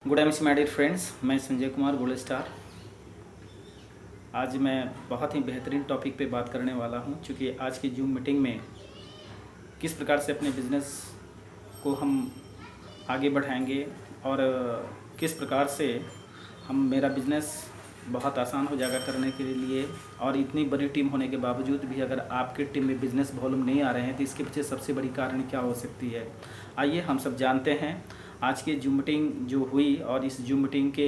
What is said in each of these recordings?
Good evening my dear friends, मैं Sanjay Kumar gold star. आज मैं बहुत ही बेहतरीन टॉपिक पे बात करने वाला हूं, क्योंकि आज की जूम मीटिंग में किस प्रकार से अपने बिज़नेस को हम आगे बढ़ाएंगे और किस प्रकार से हम मेरा बिज़नेस बहुत आसान हो जाएगा करने के लिए। और इतनी बड़ी टीम होने के बावजूद भी अगर आपके टीम में बिज़नेस वॉल्यूम नहीं आ रहे हैं तो इसके पीछे सबसे बड़ी कारण क्या हो सकती है, आइए हम सब जानते हैं। आज की जूम मीटिंग जो हुई और इस जूम मीटिंग के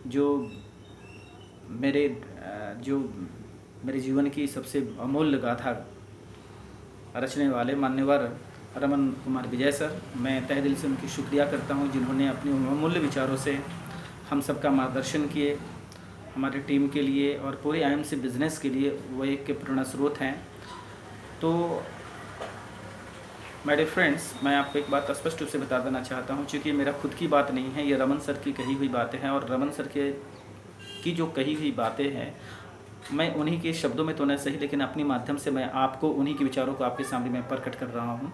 जो मेरे जो मेरे जीवन की सबसे अमूल्य गाथा रचने वाले मान्यवर रमन कुमार विजय सर, मैं तहे दिल से उनकी शुक्रिया करता हूं, जिन्होंने अपने अमूल्य विचारों से हम सबका मार्गदर्शन किए हमारी टीम के लिए और पूरे आईएमसी बिज़नेस के लिए। वो एक के प्रेरणा स्रोत हैं। तो माय डियर फ्रेंड्स, मैं आपको एक बात स्पष्ट रूप से बता देना चाहता हूं, क्योंकि मेरा खुद की बात नहीं है, ये रमन सर की कही हुई बातें हैं। और रमन सर के की जो कही हुई बातें हैं, मैं उन्हीं के शब्दों में तो नहीं सही, लेकिन अपने माध्यम से मैं आपको उन्हीं के विचारों को आपके सामने मैं प्रकट कर रहा हूं।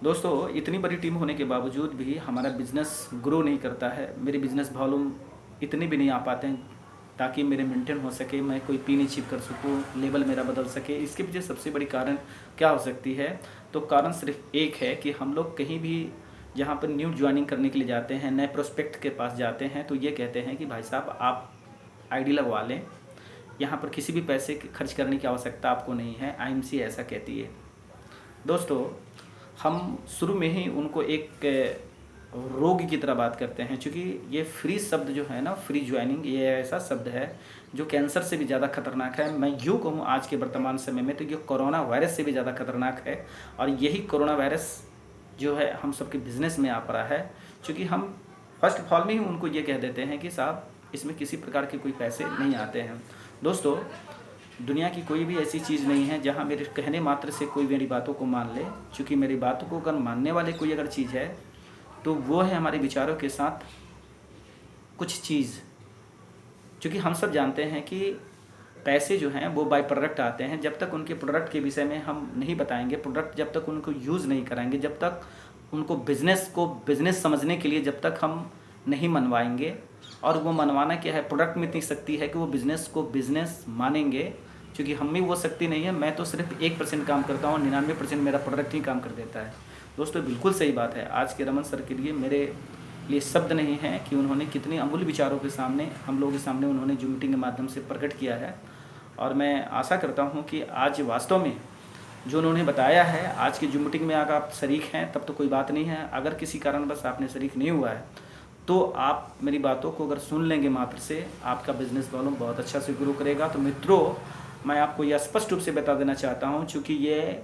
दोस्तों, इतनी बड़ी टीम होने के बावजूद भी हमारा बिज़नेस ग्रो नहीं करता है। मेरे बिज़नेस वॉल्यूम इतने भी नहीं आ पाते हैं ताकि मेरे मेंटेन हो सके, मैं कोई पी अचीव कर सकूँ, लेवल मेरा बदल सके। इसके पीछे सबसे बड़ी कारण क्या हो सकती है? तो कारण सिर्फ एक है कि हम लोग कहीं भी जहाँ पर न्यू ज्वाइनिंग करने के लिए जाते हैं, नए प्रोस्पेक्ट के पास जाते हैं, तो ये कहते हैं कि भाई साहब आप आईडी लगवा लें, यहाँ पर किसी भी पैसे खर्च करने की आवश्यकता आपको नहीं है, आईएमसी ऐसा कहती है। दोस्तों, हम शुरू में ही उनको एक रोग की तरह बात करते हैं, क्योंकि ये फ्री शब्द जो है ना, फ्री ज्वाइनिंग, ये ऐसा शब्द है जो कैंसर से भी ज़्यादा खतरनाक है। मैं यूँ कहूँ आज के वर्तमान समय में तो ये कोरोना वायरस से भी ज़्यादा खतरनाक है। और यही कोरोना वायरस जो है हम सबके बिज़नेस में आ पड़ा है, क्योंकि हम फर्स्ट ऑफ ऑल में ही उनको ये कह देते हैं कि साहब इसमें किसी प्रकार के कोई पैसे नहीं आते हैं। दोस्तों, दुनिया की कोई भी ऐसी चीज़ नहीं है जहाँ मेरे कहने मात्र से कोई मेरी बातों को मान ले, क्योंकि मेरी बातों को अगर मानने वाले कोई अगर चीज़ है तो वो है हमारे विचारों के साथ कुछ चीज़। क्योंकि हम सब जानते हैं कि पैसे जो हैं वो बाय प्रोडक्ट आते हैं। जब तक उनके प्रोडक्ट के विषय में हम नहीं बताएंगे, प्रोडक्ट जब तक उनको यूज़ नहीं कराएंगे, जब तक उनको बिज़नेस समझने के लिए जब तक हम नहीं मनवाएंगे, और वो मनवाना क्या है, प्रोडक्ट में इतनी शक्ति है कि वो बिज़नेस को बिज़नेस मानेंगे। क्योंकि हम में वो शक्ति नहीं है। मैं तो सिर्फ 1% काम करता हूँ, 99% मेरा प्रोडक्ट ही काम कर देता है। दोस्तों, बिल्कुल सही बात है। आज के रमन सर के लिए मेरे लिए शब्द नहीं है कि उन्होंने कितने अमूल्य विचारों के सामने हम लोगों के सामने उन्होंने जूम मीटिंग के माध्यम से प्रकट किया है। और मैं आशा करता हूं कि आज वास्तव में जो उन्होंने बताया है, आज की जूम मीटिंग में अगर आप शरीक हैं तब तो कोई बात नहीं है। अगर किसी कारणवश आपने शरीक नहीं हुआ है तो आप मेरी बातों को अगर सुन लेंगे मात्र से, आपका बिजनेस वॉल्यूम बहुत अच्छा से ग्रो करेगा। तो मित्रों, मैं आपको यह स्पष्ट रूप से बता देना चाहता हूँ, चूँकि ये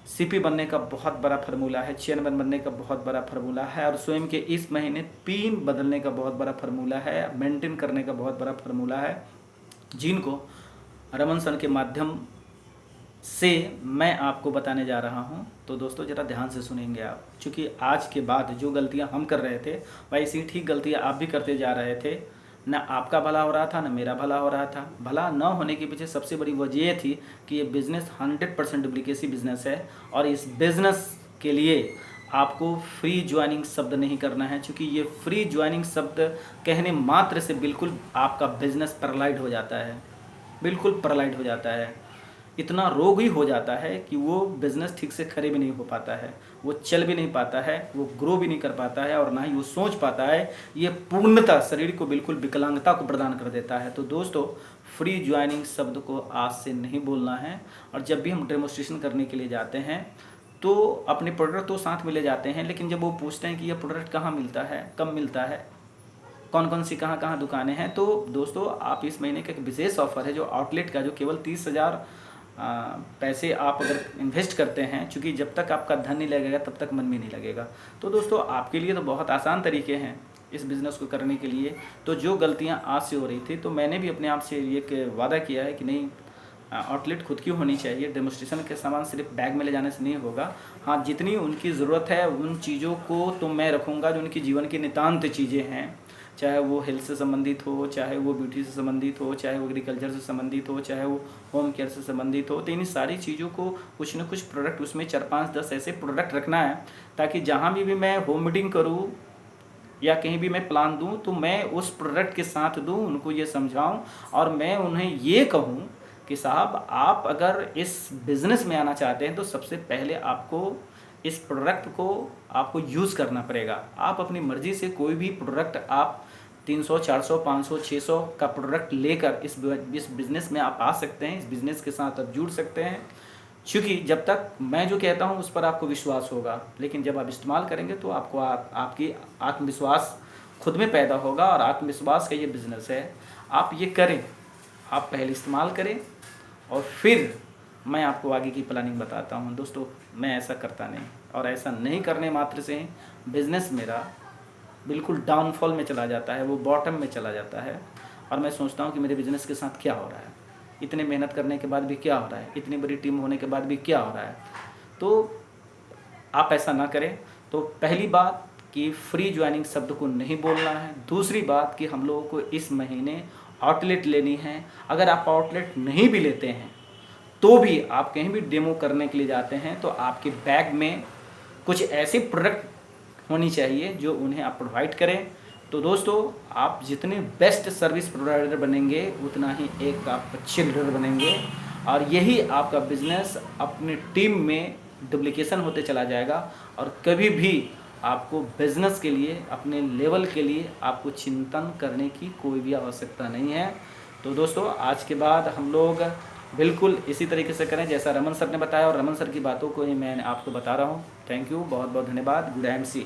सीपी बनने का बहुत बड़ा फार्मूला है, चेयरमैन बनने का बहुत बड़ा फार्मूला है, और स्वयं के इस महीने टीम बदलने का बहुत बड़ा फार्मूला है, मेंटेन करने का बहुत बड़ा फार्मूला है, जिनको रमन सर के माध्यम से मैं आपको बताने जा रहा हूं। तो दोस्तों, ज़रा ध्यान से सुनेंगे आप, क्योंकि आज के बाद जो गलतियां हम कर रहे थे वैसी ठीक गलतियां आप भी करते जा रहे थे। ना आपका भला हो रहा था, ना मेरा भला हो रहा था। भला न होने के पीछे सबसे बड़ी वजह ये थी कि ये बिज़नेस 100% डुप्लीकेसी बिज़नेस है, और इस बिज़नेस के लिए आपको फ्री ज्वाइनिंग शब्द नहीं करना है, क्योंकि ये फ्री ज्वाइनिंग शब्द कहने मात्र से बिल्कुल आपका बिज़नेस पैरालाइज हो जाता है, बिल्कुल पैरालाइज हो जाता है। इतना रोग ही हो जाता है कि वो बिज़नेस ठीक से खड़े भी नहीं हो पाता है, वो चल भी नहीं पाता है, वो ग्रो भी नहीं कर पाता है, और ना ही वो सोच पाता है। ये पूर्णतः शरीर को बिल्कुल विकलांगता को प्रदान कर देता है। तो दोस्तों, फ्री ज्वाइनिंग शब्द को आज से नहीं बोलना है। और जब भी हम डेमोस्ट्रेशन करने के लिए जाते हैं तो अपने प्रोडक्ट तो साथ में ले जाते हैं, लेकिन जब वो पूछते हैं कि यह प्रोडक्ट कहाँ मिलता है, कब मिलता है, कौन कौन सी कहाँ कहाँ दुकानें हैं, तो दोस्तों आप इस महीने का एक विशेष ऑफर है जो आउटलेट का, जो केवल 30,000 पैसे आप अगर इन्वेस्ट करते हैं, क्योंकि जब तक आपका धन नहीं लगेगा तब तक मन भी नहीं लगेगा। तो दोस्तों, आपके लिए तो बहुत आसान तरीके हैं इस बिज़नेस को करने के लिए। तो जो गलतियां आज से हो रही थी, तो मैंने भी अपने आप से ये वादा किया है कि नहीं, आउटलेट खुद की होनी चाहिए। डेमोस्ट्रेशन के सामान सिर्फ बैग में ले जाने से नहीं होगा। हाँ, जितनी उनकी ज़रूरत है उन चीज़ों को तो मैं रखूँगा, जो उनकी जीवन की नितांत चीज़ें हैं, चाहे वो हेल्थ से संबंधित हो, चाहे वो ब्यूटी से संबंधित हो, चाहे वो एग्रीकल्चर से संबंधित हो, चाहे वो होम केयर से संबंधित हो। तो इन सारी चीज़ों को कुछ न कुछ प्रोडक्ट, उसमें 4, 5, 10 ऐसे प्रोडक्ट रखना है, ताकि जहाँ भी मैं होम मीटिंग करूँ या कहीं भी मैं प्लान दूं तो मैं उस प्रोडक्ट के साथ दूं, उनको ये समझाऊं और मैं उन्हें ये कहूं कि साहब आप अगर इस बिज़नेस में आना चाहते हैं तो सबसे पहले आपको इस प्रोडक्ट को आपको यूज़ करना पड़ेगा। आप अपनी मर्ज़ी से कोई भी प्रोडक्ट आप 300, 400, 500, 600 का प्रोडक्ट लेकर इस बिज़नेस में आप आ सकते हैं, इस बिज़नेस के साथ आप जुड़ सकते हैं। क्योंकि जब तक मैं जो कहता हूँ उस पर आपको विश्वास होगा, लेकिन जब आप इस्तेमाल करेंगे तो आपको आपकी आत्मविश्वास खुद में पैदा होगा और आत्मविश्वास का ये बिज़नेस है। आप ये करें, आप पहले इस्तेमाल करें और फिर मैं आपको आगे की प्लानिंग बताता हूँ। दोस्तों, मैं ऐसा करता नहीं और ऐसा नहीं करने मात्र से बिज़नेस मेरा बिल्कुल डाउनफॉल में चला जाता है, वो बॉटम में चला जाता है और मैं सोचता हूँ कि मेरे बिज़नेस के साथ क्या हो रहा है, इतने मेहनत करने के बाद भी क्या हो रहा है, इतनी बड़ी टीम होने के बाद भी क्या हो रहा है। तो आप ऐसा ना करें। तो पहली बात कि फ्री ज्वाइनिंग शब्द को नहीं बोलना है। दूसरी बात कि हम लोगों को इस महीने आउटलेट लेनी है। अगर आप आउटलेट नहीं भी लेते हैं तो भी आप कहीं भी डेमो करने के लिए जाते हैं तो आपके बैग में कुछ ऐसे प्रोडक्ट होनी चाहिए जो उन्हें आप प्रोवाइड करें। तो दोस्तों, आप जितने बेस्ट सर्विस प्रोवाइडर बनेंगे उतना ही एक आप अच्छे लीडर बनेंगे और यही आपका बिजनेस अपनी टीम में डुप्लीकेशन होते चला जाएगा और कभी भी आपको बिजनेस के लिए, अपने लेवल के लिए आपको चिंतन करने की कोई भी आवश्यकता नहीं है। तो दोस्तों, आज के बाद हम लोग बिल्कुल इसी तरीके से करें जैसा रमन सर ने बताया और रमन सर की बातों को ही मैं आपको बता रहा हूँ। थैंक यू, बहुत बहुत धन्यवाद। Good and C.